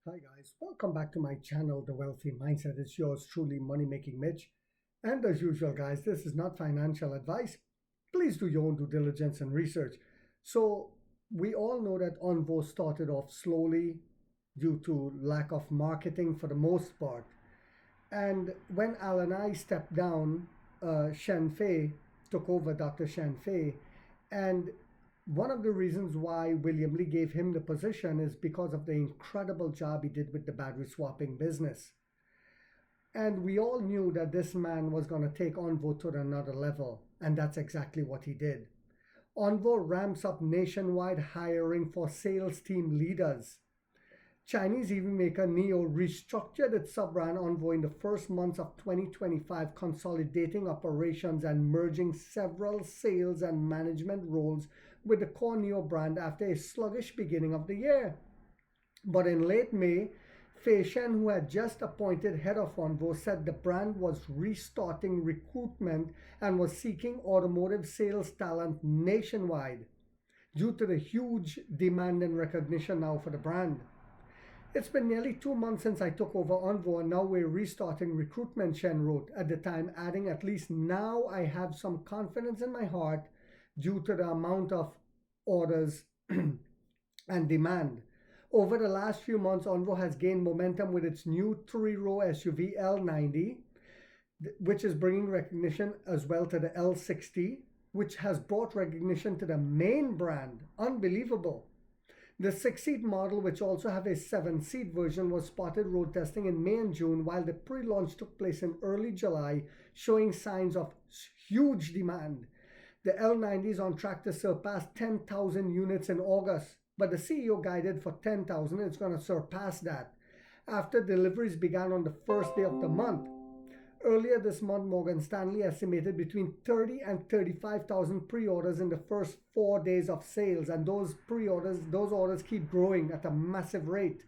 Hi guys, welcome back to my channel, The Wealthy Mindset. It's yours truly, Money Making Mitch. And as usual, guys, this is not financial advice. Please do your own due diligence and research. So we all know that Onvo started off slowly due to lack of marketing for the most part. And when Al and I stepped down, Shen Fei took over Dr. Shen Fei. And one of the reasons why William Lee gave him the position is because of the incredible job he did with the battery swapping business. And we all knew that this man was going to take Onvo to another level. And that's exactly what he did. Onvo ramps up nationwide hiring for sales team leaders. Chinese EV maker NIO restructured its sub-brand Onvo in the first months of 2025, consolidating operations and merging several sales and management roles with the core NIO brand after a sluggish beginning of the year. But in late May, Fei Shen, who had just appointed head of Onvo, said the brand was restarting recruitment and was seeking automotive sales talent nationwide due to the huge demand and recognition now for the brand. It's been nearly 2 months since I took over Onvo, and now we're restarting recruitment, Shen wrote at the time, adding, at least now I have some confidence in my heart due to the amount of orders and demand. Over the last few months, Onvo has gained momentum with its new 3-row SUV L90, which is bringing recognition as well to the L60, which has brought recognition to the main brand. Unbelievable. The 6-seat model, which also have a 7-seat version, was spotted road testing in May and June, while the pre-launch took place in early July, showing signs of huge demand. The L90 is on track to surpass 10,000 units in August, but the CEO guided for 10,000. It's going to surpass that after deliveries began on the first day of the month. Earlier this month, Morgan Stanley estimated between 30 and 35,000 pre-orders in the first 4 days of sales, and those orders keep growing at a massive rate.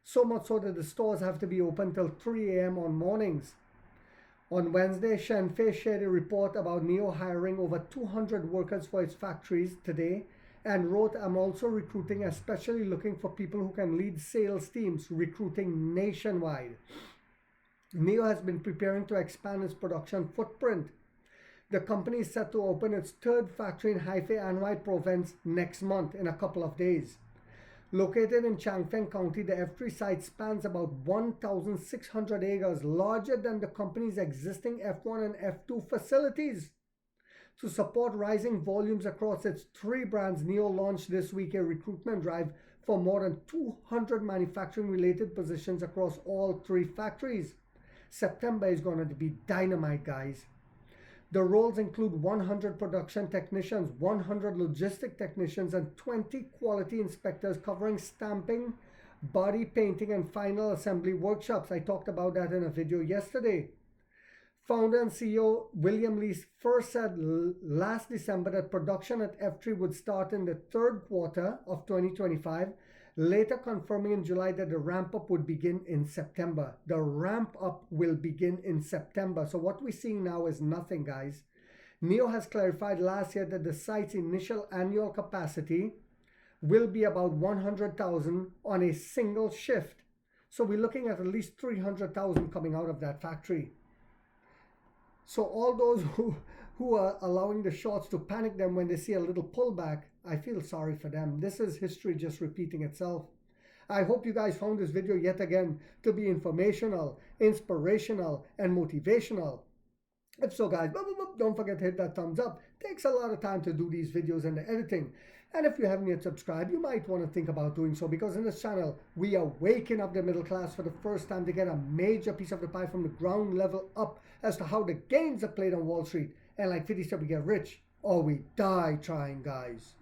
So much so that the stores have to be open till 3 a.m. on mornings. On Wednesday, Shen Fei shared a report about NIO hiring over 200 workers for its factories today and wrote, I'm also recruiting, especially looking for people who can lead sales teams, recruiting nationwide. NIO has been preparing to expand its production footprint. The company is set to open its third factory in Hefei, Anhui Province next month in a couple of days. Located in Changfeng County, the F3 site spans about 1,600 acres, larger than the company's existing F1 and F2 facilities. To support rising volumes across its 3 brands, NIO launched this week a recruitment drive for more than 200 manufacturing-related positions across all 3 factories. September is going to be dynamite, guys. The roles include 100 production technicians, 100 logistic technicians, and 20 quality inspectors covering stamping, body painting, and final assembly workshops. I talked about that in a video yesterday. Founder and CEO William Lee first said last December that production at F3 would start in the 3rd quarter of 2025, later confirming in July that the ramp-up would begin in September. The ramp-up will begin in September. So what we're seeing now is nothing, guys. NIO has clarified last year that the site's initial annual capacity will be about 100,000 on a single shift. So we're looking at least 300,000 coming out of that factory. So all those who are allowing the shorts to panic them when they see a little pullback, I feel sorry for them. This is history just repeating itself. I hope you guys found this video yet again to be informational, inspirational, and motivational. If so, guys, don't forget to hit that thumbs up. It takes a lot of time to do these videos and the editing. And if you haven't yet subscribed, you might want to think about doing so, because in this channel, we are waking up the middle class for the first time to get a major piece of the pie from the ground level up as to how the games are played on Wall Street. And like 50 said, we get rich or we die trying, guys.